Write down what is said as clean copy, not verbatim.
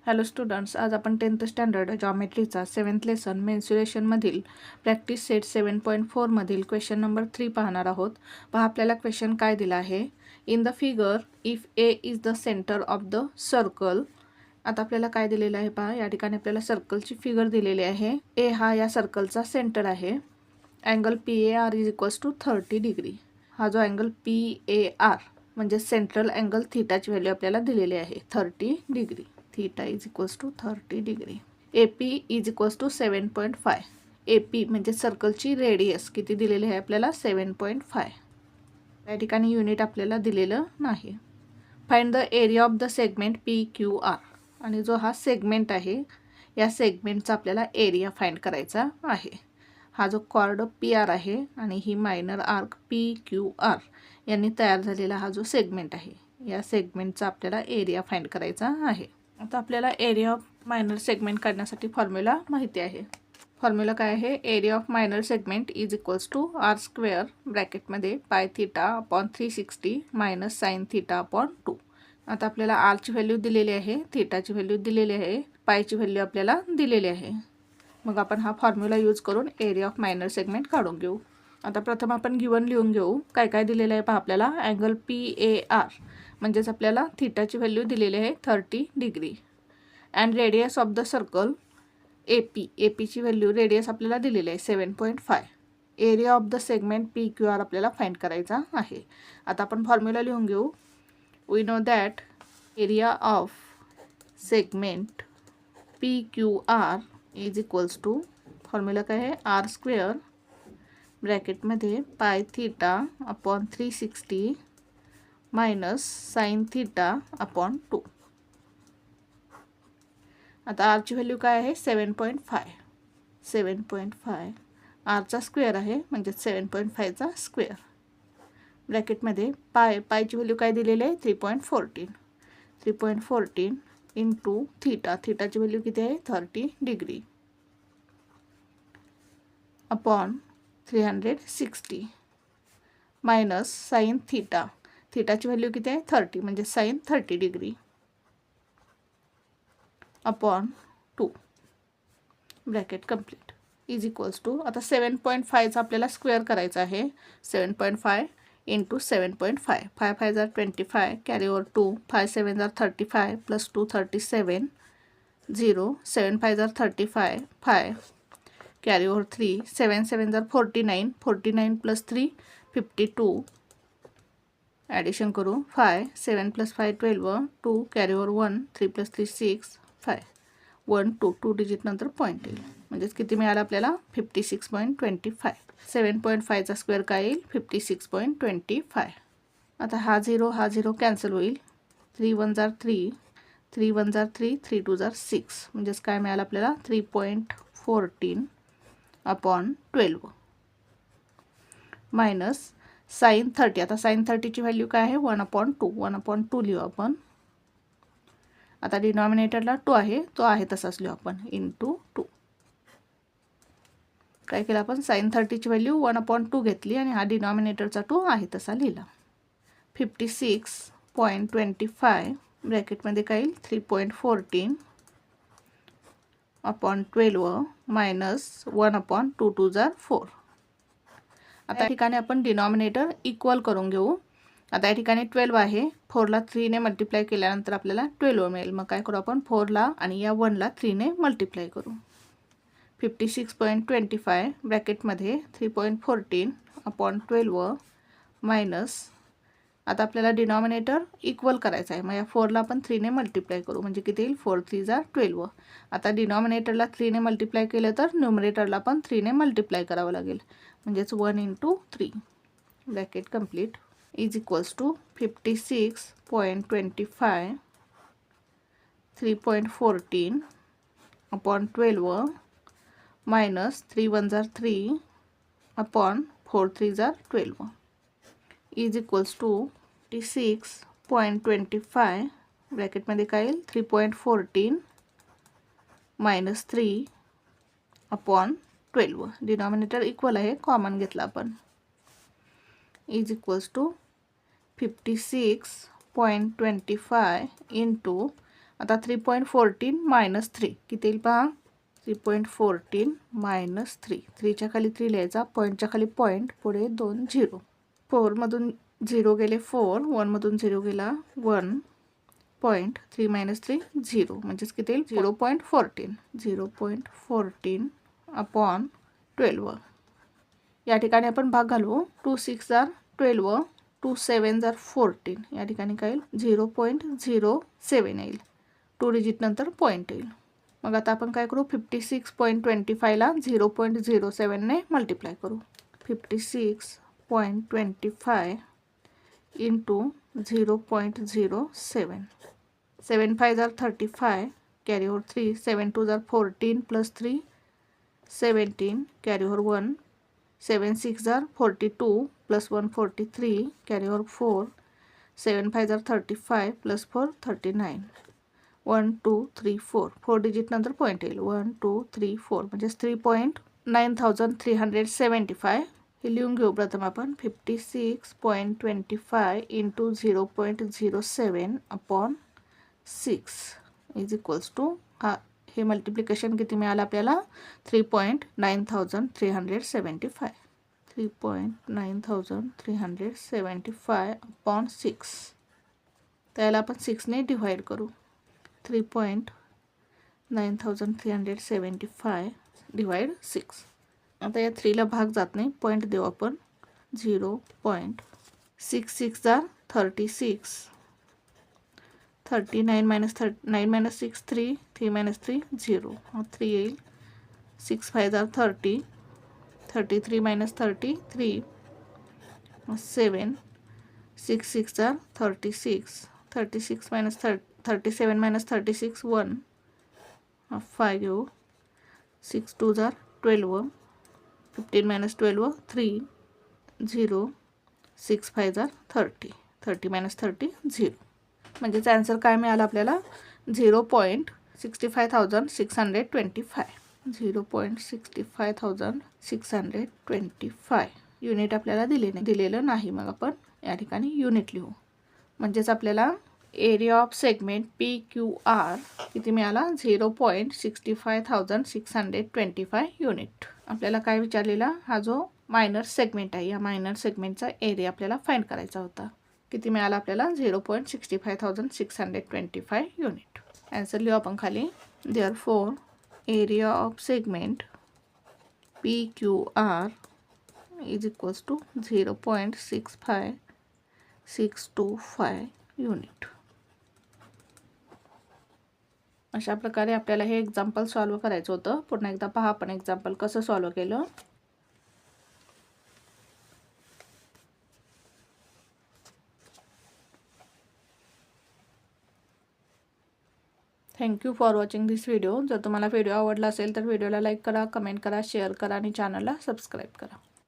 Hello students, आज आपण 10th standard जॉमेट्रीचा 7th लेसन मेन्सुरेशनमधील प्रॅक्टिस सेट 7.4 मधील क्वेश्चन नंबर 3 पाहणार आहोत. पहा आपल्याला क्वेश्चन काय दिला आहे. In the figure if A is the centre of the circle. आता आपल्याला काय दिलेलं आहे पहा, या ठिकाणी आपल्याला सर्कलची फिगर दिलेली आहे. ए हा या सर्कलचा सेंटर आहे. Angle PAR is equals to 30 degree. हा जो अँगल PAR म्हणजे सेंट्रल अँगल थीटाची व्हॅल्यू आपल्याला दिलेली आहे 30 degree. Theta is equals to 30 degree. AP is equals to 7.5. AP म्हणजे सर्कलची रेडियस किती दिलेली आहे आपल्याला 7.5. या ठिकाणी युनिट आपल्याला दिलेलं नाही. Find the area of the segment PQR. आणि जो हा सेगमेंट आहे या सेगमेंटचा आपल्याला एरिया फाइंड करायचा आहे. हा जो कॉर्ड PR आहे आणि ही मायनर आर्क PQR यांनी तयार झालेला हा जो सेगमेंट आहे या सेगमेंटचा आपल्याला एरिया फाइंड करायचा आहे. आता आपल्याला एरिया ऑफ मायनर सेगमेंट काढण्यासाठी फॉर्म्युला माहिती आहे. फॉर्म्युला काय आहे. Area of minor segment is equals to r square ब्रॅकेटमध्ये pi theta upon 360 minus sine theta upon 2. आता आपल्याला आरची व्हॅल्यू दिलेली आहे, थीटाची व्हॅल्यू दिलेली आहे, पायची व्हॅल्यू आपल्याला दिलेली आहे. मग आपण हा फॉर्म्युला यूज करून एरिया ऑफ मायनर सेगमेंट काढून घेऊ. आता प्रथम आपण गिवन लिहून घेऊ. काय काय दिलेलं आहे पहा आपल्याला. अँगल PAR म्हणजेच आपल्याला थीटाची व्हॅल्यू दिलेली आहे 30 degree. And radius of the circle APची व्हॅल्यू रेडियस आपल्याला दिलेली आहे 7.5. Area of the segment PQR आपल्याला फाइंड करायचा आहे. आता आपण फॉर्म्युला लिहून घेऊ. We know that area of segment PQR is equals to, formula काय आहे, आर स्क्वेअर ब्रॅकेटमध्ये pi theta upon 360 minus sine theta upon 2. आता आरची व्हॅल्यू काय आहे 7.5. आरचा स्क्वेअर आहे म्हणजे 7.5चा स्क्वेअर. ब्रॅकेटमध्ये पायची व्हॅल्यू काय दिलेली आहे 3.14 इंटू थीटाची व्हॅल्यू किती आहे 30 डिग्री अपॉन 360 मायनस साइन थीटाची व्हॅल्यू किती आहे 30 म्हणजे sine 30 degree upon 2 bracket complete is equals to. आता 7.5चा आपल्याला स्क्वेअर करायचा आहे. 7.5 इंटू 7.5. 5 5 जार 25 कॅरी ओवर 2. 5 7 जार 35 प्लस 2 37 0. 7 5 जार 35 5 कॅरी ओवर 3. 7 7 जार 49 प्लस 3 52. ॲडिशन करू. 5 7 plus 5 12 2 carry over 1 3 plus 3 6 5 1 2 digit नंतर पॉईंट येईल. म्हणजेच किती मिळालं आपल्याला 56.25. 7.5चा स्क्वेअर काय येईल 56.25. आता हा 0 कॅन्सल होईल. 3 1 जार 3 3 1 जार 3 3 2 जार 6 म्हणजेच काय मिळालं आपल्याला 3.14 अपॉन 12 मायनस साइन 30. आता साइन 30ची व्हॅल्यू काय आहे 1/2 लिहू आपण. आता डिनॉमिनेटरला 2 आहे, तो आहे तसाच लिहू आपण इंटू 2. काय केलं आपण साइन 30ची व्हॅल्यू 1/2 घेतली आणि हा डिनॉमिनेटरचा 2 आहे तसा लिहिला. 56.25 ब्रॅकेटमध्ये काय येईल 3.14 अपॉन 12 मायनस 1/2 2 जार 4. आता या ठिकाणी आपण डिनॉमिनेटर इक्वल करून घेऊ. आता या ठिकाणी 12 आहे, 4ला 3ने मल्टिप्लाय केल्यानंतर आपल्याला 12 मिळेल. मग काय करू आपण 4ला आणि या 1ला 3ने मल्टिप्लाय करू. 56.25 ब्रॅकेटमध्ये 3.14 अपॉन 12 मायनस, आता आपल्याला डिनॉमिनेटर इक्वल करायचं आहे. मग या 4ला आपण 3ने मल्टिप्लाय करू म्हणजे किती येईल 4 3 जार 12. आता डिनॉमिनेटरला 3ने मल्टिप्लाय केलं तर न्यूमरेटरला पण 3ने मल्टिप्लाय करावं लागेल. म्हणजेच 1 into 3 bracket complete is equals to 56.25 3.14 upon 12 minus 3 1 जार 3 अपॉन 4 3 जार 12 इज इक्वल्स टू 56.25 ब्रॅकेटमध्ये काय येईल 3.14 मायनस 3 अपॉन 12. डिनॉमिनेटर इक्वल आहे, कॉमन घेतला आपण इज इक्वल्स टू 56.25 इंटू आता 3.14 मायनस 3 किती येईल पहा. 3.14 मायनस 3. 3च्या खाली 3 लिहायचा, पॉईंटच्या खाली पॉईंट, पुढे 2 झिरो. 4मधून 0 गेले 4, 1मधून 0 गेला 1, पॉईंट 3 मायनस 3 0, म्हणजेच किती येईल 0.14. 0.14 अपॉन 12. या ठिकाणी आपण भाग घालू. 2 6 जार 12, 2 7 जार 14. या ठिकाणी काय येईल 0.07 येईल. 2 डिजिट नंतर पॉईंट येईल. मग आता आपण काय करू, 56.25ला 0.07 ने मल्टिप्लाय करू. 56.25 इंटू 0.07. 7 5 जार 35, कॅरी ओव्हर 3, 7 2 जार 14 प्लस 3 17, कॅरी ओव्हर 1, 7 6 जार 42 प्लस 1 43, कॅरी ओव्हर 4, 7 5 जार 35 प्लस 4 39, 1 2 3 4. 4 डिजिट नंतर पॉईंट येईल. 1 2 3 4 म्हणजेच 3.9375. हे लिहून घेऊ प्रथम आपण. 56.25 into 0.07 upon 6 is equals to, हे मल्टिप्लिकेशन किती मिळालं आपल्याला 3.9375. 3.9375 अपॉन 6. त्याला आपण 6 ने डिवाइड करू. 3.9375 डिवाइड 6. आता या 3ला भाग जात नाही, पॉईंट देऊ आपण. 0.66 जार 36, 39 मायनस 9 मायनस 6 3, 3 मायनस 3 0, 3 येईल. 6 5 जार 30, 33 मायनस 33 7, 6 6 जार 36, 36 मायनस 37 मायनस 36 1, 5 घेऊ. 6 2 जार 12, 15 मायनस 12 3 0, 6 5 जार 30, 30 मायनस 30 0. म्हणजेच आन्सर काय मिळालं आपल्याला 0.65,625. 0.65,625 युनिट आपल्याला दिलेलं नाही. मग आपण या ठिकाणी युनिट लिहू. म्हणजेच आपल्याला एरिया ऑफ सेगमेंट PQR किती मिळाला 0.65,625 युनिट. आपल्याला काय विचारलेला, हा जो मायनर सेगमेंट आहे, या मायनर सेगमेंटचा एरिया आपल्याला फाइंड करायचा होता. किती मिळाला आपल्याला 0.65,625 युनिट. आन्सर लिहू आपण खाली. Therefore area of segment PQR is equals to 0.65,625 unit. अशा प्रकारे आपल्याला हे एक्झाम्पल सॉल्व करायचं होतं. पुन्हा एकदा पहा आपण एक्झाम्पल कसं सॉल्व केलं. Thank you for watching this video. जर तुम्हाला व्हिडिओ आवडला असेल तर व्हिडिओला लाईक करा, कमेंट करा, शेअर करा आणि चॅनलला सबस्क्राईब करा.